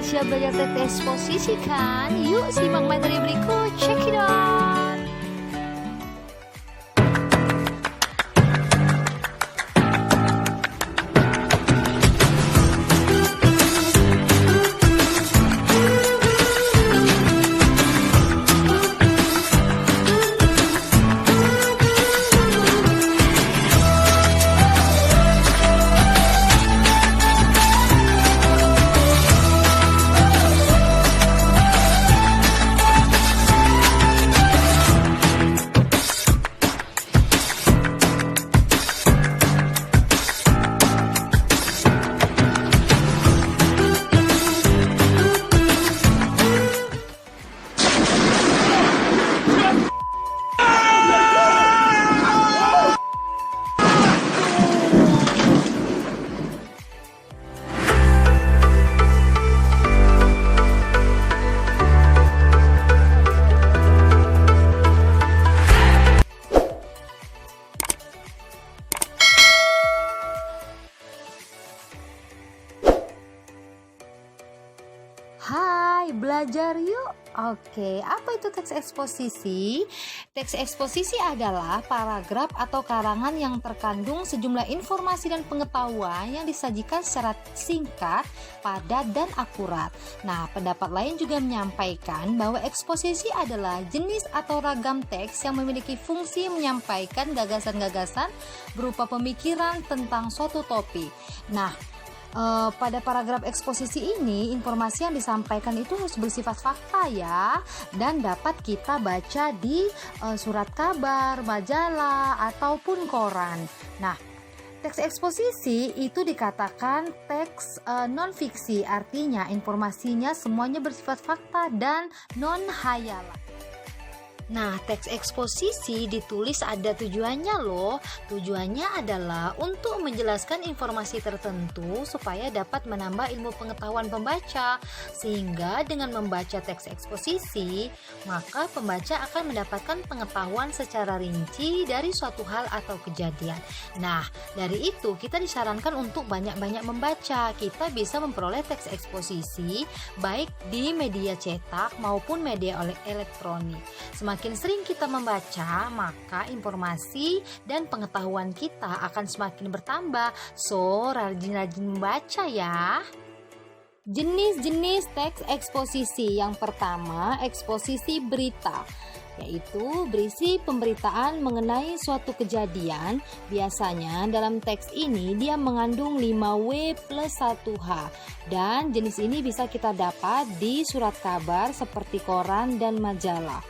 Siap belajar teks eksposisi kan? Yuk simak materi berikut, check it out. Hai, belajar yuk. Oke, apa itu teks eksposisi? Teks eksposisi adalah paragraf atau karangan yang terkandung sejumlah informasi dan pengetahuan yang disajikan secara singkat, padat, dan akurat. Nah, pendapat lain juga menyampaikan bahwa eksposisi adalah jenis atau ragam teks yang memiliki fungsi menyampaikan gagasan-gagasan berupa pemikiran tentang suatu topik. Nah, pada paragraf eksposisi ini, informasi yang disampaikan itu harus bersifat fakta ya, dan dapat kita baca di surat kabar, majalah, ataupun koran. Nah, teks eksposisi itu dikatakan teks non-fiksi, artinya informasinya semuanya bersifat fakta dan non-hayalan. Nah, teks eksposisi ditulis ada tujuannya loh. Tujuannya adalah untuk menjelaskan informasi tertentu supaya dapat menambah ilmu pengetahuan pembaca. Sehingga dengan membaca teks eksposisi, maka pembaca akan mendapatkan pengetahuan secara rinci dari suatu hal atau kejadian. Nah, dari itu kita disarankan untuk banyak-banyak membaca. Kita bisa memperoleh teks eksposisi baik di media cetak maupun media elektronik. Semakin sering kita membaca, maka informasi dan pengetahuan kita akan semakin bertambah. So, rajin-rajin membaca ya. Jenis-jenis teks eksposisi. Yang pertama, eksposisi berita, yaitu berisi pemberitaan mengenai suatu kejadian. Biasanya dalam teks ini dia mengandung 5W plus 1H, dan jenis ini bisa kita dapat di surat kabar seperti koran dan majalah.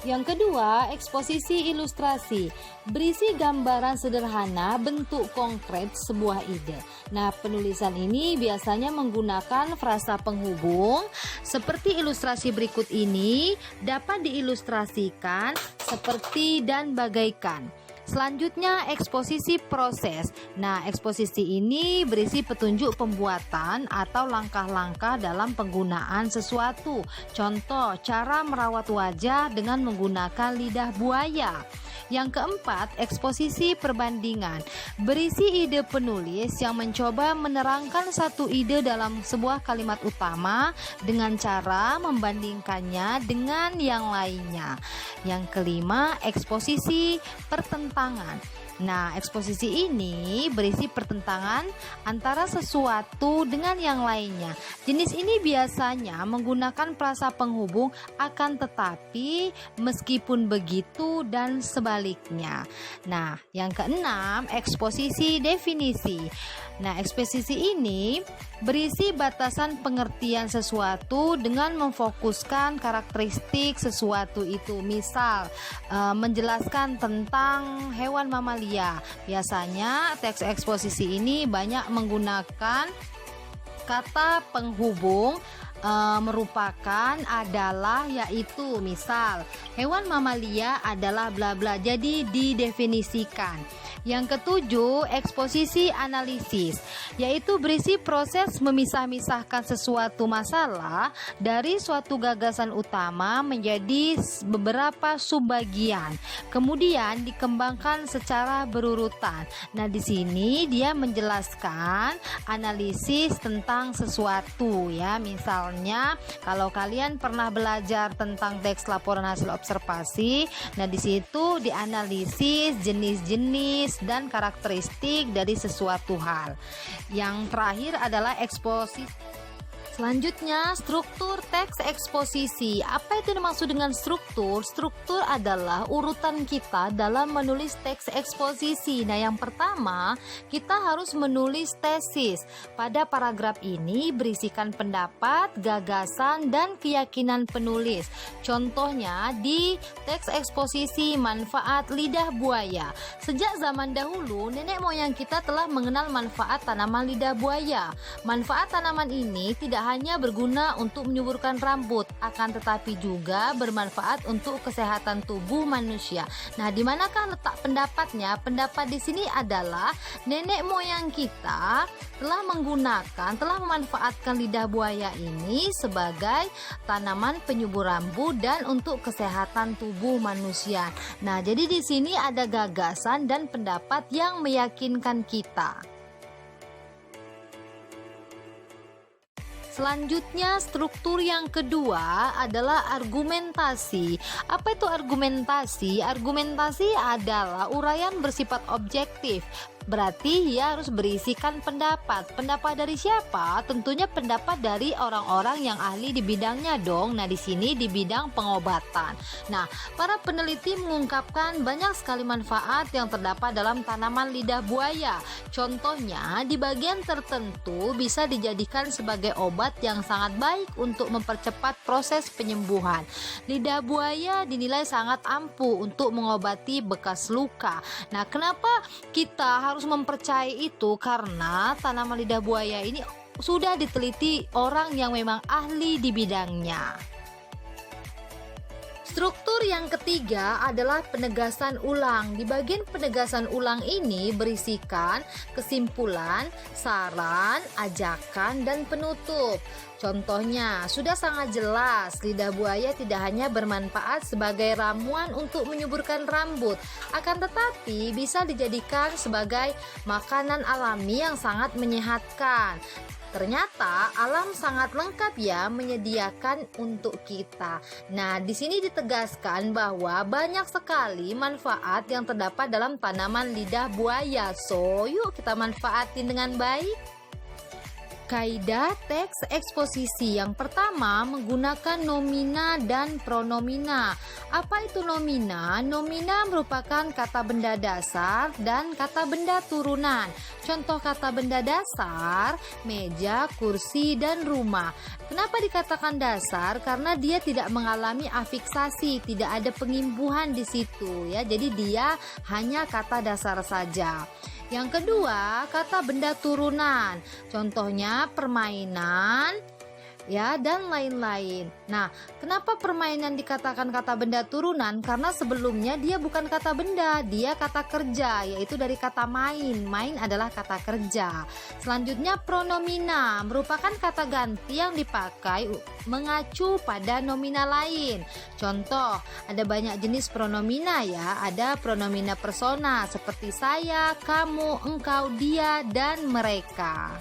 Yang kedua, eksposisi ilustrasi, berisi gambaran sederhana bentuk konkret sebuah ide. Nah, penulisan ini biasanya menggunakan frasa penghubung seperti ilustrasi berikut ini, dapat diilustrasikan seperti dan bagaikan. Selanjutnya, eksposisi proses. Nah, eksposisi ini berisi petunjuk pembuatan atau langkah-langkah dalam penggunaan sesuatu. Contoh, cara merawat wajah dengan menggunakan lidah buaya. Yang keempat, eksposisi perbandingan, berisi ide penulis yang mencoba menerangkan satu ide dalam sebuah kalimat utama dengan cara membandingkannya dengan yang lainnya. Yang kelima, eksposisi pertentangan. Nah, eksposisi ini berisi pertentangan antara sesuatu dengan yang lainnya. Jenis ini biasanya menggunakan frasa penghubung akan tetapi, meskipun begitu dan sebaliknya. Nah, yang keenam, eksposisi definisi. Nah, eksposisi ini berisi batasan pengertian sesuatu dengan memfokuskan karakteristik sesuatu itu. Misal, menjelaskan tentang hewan mamalia. Biasanya teks eksposisi ini banyak menggunakan kata penghubung merupakan, adalah, yaitu. Misal, hewan mamalia adalah bla bla, jadi didefinisikan. Yang ketujuh, eksposisi analisis, yaitu berisi proses memisah-misahkan sesuatu masalah dari suatu gagasan utama menjadi beberapa subbagian, kemudian dikembangkan secara berurutan. Nah, di sini dia menjelaskan analisis tentang sesuatu ya. Misalnya, kalau kalian pernah belajar tentang teks laporan hasil observasi, nah di situ dianalisis jenis-jenis dan karakteristik dari sesuatu hal. Yang terakhir adalah eksposisi. Selanjutnya, struktur teks eksposisi. Apa itu dimaksud dengan struktur? Struktur adalah urutan kita dalam menulis teks eksposisi. Nah, yang pertama, kita harus menulis tesis. Pada paragraf ini berisikan pendapat, gagasan, dan keyakinan penulis. Contohnya di teks eksposisi manfaat lidah buaya. Sejak zaman dahulu, nenek moyang kita telah mengenal manfaat tanaman lidah buaya. Manfaat tanaman ini tidak hanya berguna untuk menyuburkan rambut, akan tetapi juga bermanfaat untuk kesehatan tubuh manusia. Nah, di manakah letak pendapatnya? Pendapat di sini adalah nenek moyang kita telah memanfaatkan lidah buaya ini sebagai tanaman penyubur rambut dan untuk kesehatan tubuh manusia. Nah, jadi di sini ada gagasan dan pendapat yang meyakinkan kita. Selanjutnya, struktur yang kedua adalah argumentasi. Apa itu argumentasi? Argumentasi adalah uraian bersifat objektif. Berarti ia harus berisikan pendapat. Pendapat dari siapa? Tentunya pendapat dari orang-orang yang ahli di bidangnya dong. Nah, di sini di bidang pengobatan. Nah, para peneliti mengungkapkan banyak sekali manfaat yang terdapat dalam tanaman lidah buaya. Contohnya, di bagian tertentu bisa dijadikan sebagai obat yang sangat baik untuk mempercepat proses penyembuhan. Lidah buaya dinilai sangat ampuh untuk mengobati bekas luka. Nah, kenapa kita harus mempercayai itu? Karena tanaman lidah buaya ini sudah diteliti orang yang memang ahli di bidangnya. Struktur yang ketiga adalah penegasan ulang. Di bagian penegasan ulang ini berisikan kesimpulan, saran, ajakan, dan penutup. Contohnya, sudah sangat jelas lidah buaya tidak hanya bermanfaat sebagai ramuan untuk menyuburkan rambut, akan tetapi bisa dijadikan sebagai makanan alami yang sangat menyehatkan. Ternyata alam sangat lengkap ya menyediakan untuk kita. Nah, di sini ditegaskan bahwa banyak sekali manfaat yang terdapat dalam tanaman lidah buaya. So, yuk kita manfaatin dengan baik. Kaidah teks eksposisi yang pertama menggunakan nomina dan pronomina. Apa itu nomina? Nomina merupakan kata benda dasar dan kata benda turunan. Contoh kata benda dasar, meja, kursi, dan rumah. Kenapa dikatakan dasar? Karena dia tidak mengalami afiksasi, tidak ada pengimbuhan di situ ya. Jadi dia hanya kata dasar saja. Yang kedua, kata benda turunan. Contohnya permainan, ya, dan lain-lain. Nah, kenapa permainan dikatakan kata benda turunan? Karena sebelumnya dia bukan kata benda, dia kata kerja, yaitu dari kata main. Main adalah kata kerja. Selanjutnya, pronomina merupakan kata ganti yang dipakai mengacu pada nomina lain. Contoh, ada banyak jenis pronomina ya. Ada pronomina persona seperti saya, kamu, engkau, dia, dan mereka.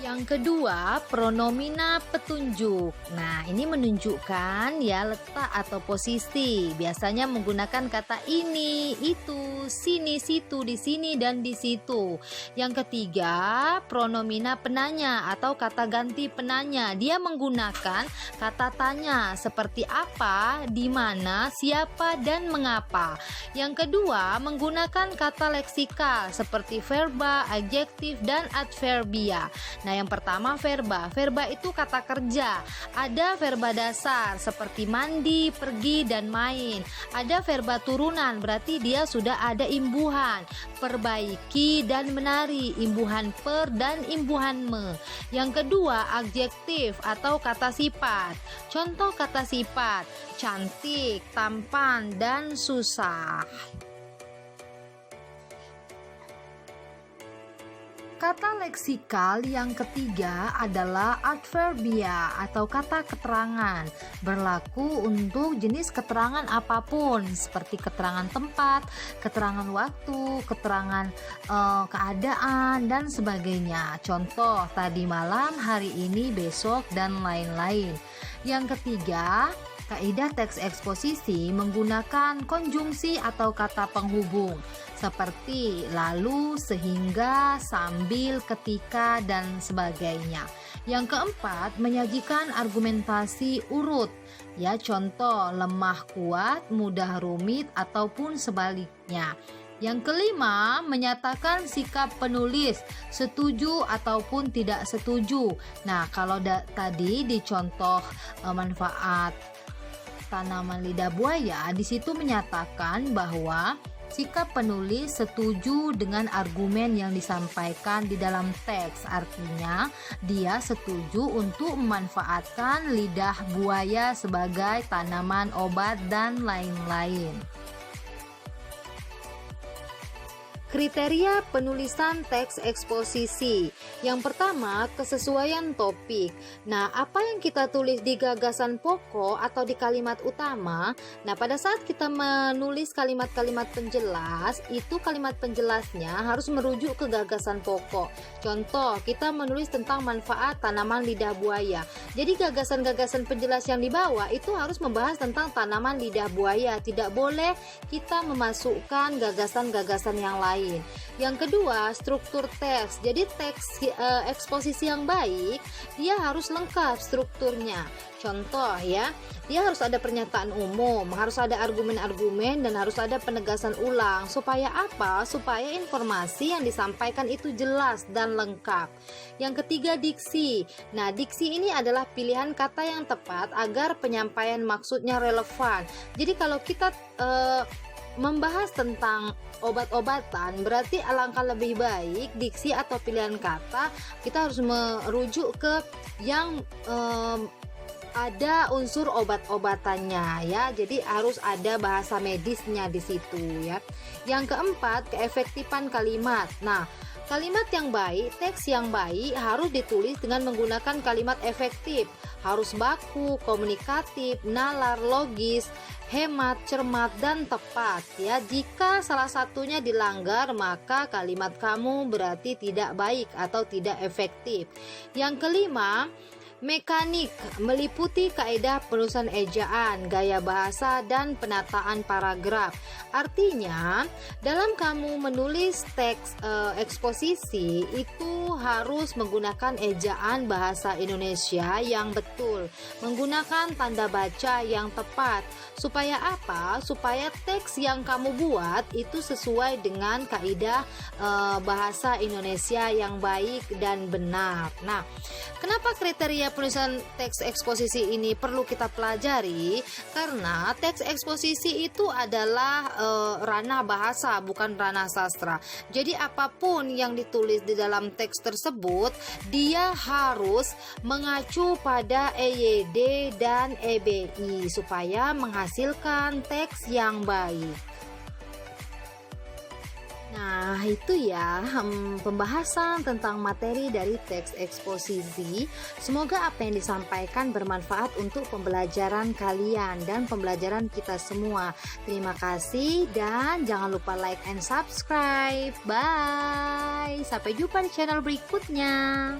Yang kedua, pronomina petunjuk. Nah, ini menunjukkan ya letak atau posisi. Biasanya menggunakan kata ini, itu, sini, situ, di sini, dan di situ. Yang ketiga, pronomina penanya atau kata ganti penanya. Dia menggunakan kata tanya seperti apa, di mana, siapa, dan mengapa. Yang kedua, menggunakan kata leksikal seperti verba, adjektif, dan adverbia. Nah, yang pertama verba. Verba itu kata kerja. Ada verba dasar seperti mandi, pergi, dan main. Ada verba turunan, berarti dia sudah ada imbuhan. Perbaiki dan menari, imbuhan per dan imbuhan me. Yang kedua, adjektif atau kata sifat. Contoh kata sifat, cantik, tampan, dan susah. Kata leksikal yang ketiga adalah adverbia atau kata keterangan. Berlaku untuk jenis keterangan apapun seperti keterangan tempat, keterangan waktu, keterangan keadaan dan sebagainya. Contoh tadi malam, hari ini, besok dan lain-lain. Yang ketiga, kaidah teks eksposisi menggunakan konjungsi atau kata penghubung seperti lalu, sehingga, sambil, ketika, dan sebagainya. Yang keempat, menyajikan argumentasi urut. Ya, contoh lemah kuat, mudah rumit, ataupun sebaliknya. Yang kelima, menyatakan sikap penulis, setuju ataupun tidak setuju. Nah, kalau tadi di contoh manfaat tanaman lidah buaya, di situ menyatakan bahwa sikap penulis setuju dengan argumen yang disampaikan di dalam teks. Artinya, dia setuju untuk memanfaatkan lidah buaya sebagai tanaman obat dan lain-lain. Kriteria penulisan teks eksposisi. Yang pertama, kesesuaian topik. Nah, apa yang kita tulis di gagasan pokok atau di kalimat utama, nah pada saat kita menulis kalimat-kalimat penjelas, itu kalimat penjelasnya harus merujuk ke gagasan pokok. Contoh, kita menulis tentang manfaat tanaman lidah buaya. Jadi gagasan-gagasan penjelas yang dibawa itu harus membahas tentang tanaman lidah buaya. Tidak boleh kita memasukkan gagasan-gagasan yang lain. Yang kedua, struktur teks. Jadi teks eksposisi yang baik, dia harus lengkap strukturnya. Contoh ya, dia harus ada pernyataan umum, harus ada argumen-argumen, dan harus ada penegasan ulang. Supaya apa? Supaya informasi yang disampaikan itu jelas dan lengkap. Yang ketiga, diksi. Nah, diksi ini adalah pilihan kata yang tepat agar penyampaian maksudnya relevan. Jadi kalau kita membahas tentang obat-obatan, berarti alangkah lebih baik diksi atau pilihan kata kita harus merujuk ke yang ada unsur obat-obatannya ya. Jadi harus ada bahasa medisnya di situ ya. Yang keempat, keefektifan kalimat. Nah, kalimat yang baik, teks yang baik harus ditulis dengan menggunakan kalimat efektif, harus baku, komunikatif, nalar, logis, hemat, cermat, dan tepat ya. Jika salah satunya dilanggar, maka kalimat kamu berarti tidak baik atau tidak efektif. Yang kelima, mekanik, meliputi kaidah penulisan ejaan, gaya bahasa, dan penataan paragraf. Artinya, dalam kamu menulis teks eksposisi itu harus menggunakan ejaan bahasa Indonesia yang betul, menggunakan tanda baca yang tepat. Supaya apa? Supaya teks yang kamu buat itu sesuai dengan kaidah bahasa Indonesia yang baik dan benar. Nah, kenapa kriteria penulisan teks eksposisi ini perlu kita pelajari? Karena teks eksposisi itu adalah ranah bahasa, bukan ranah sastra. Jadi apapun yang ditulis di dalam teks tersebut, dia harus mengacu pada EYD dan EBI supaya menghasilkan teks yang baik. Nah, itu ya pembahasan tentang materi dari teks eksposisi. Semoga apa yang disampaikan bermanfaat untuk pembelajaran kalian dan pembelajaran kita semua. Terima kasih dan jangan lupa like and subscribe. Bye. Sampai jumpa di channel berikutnya.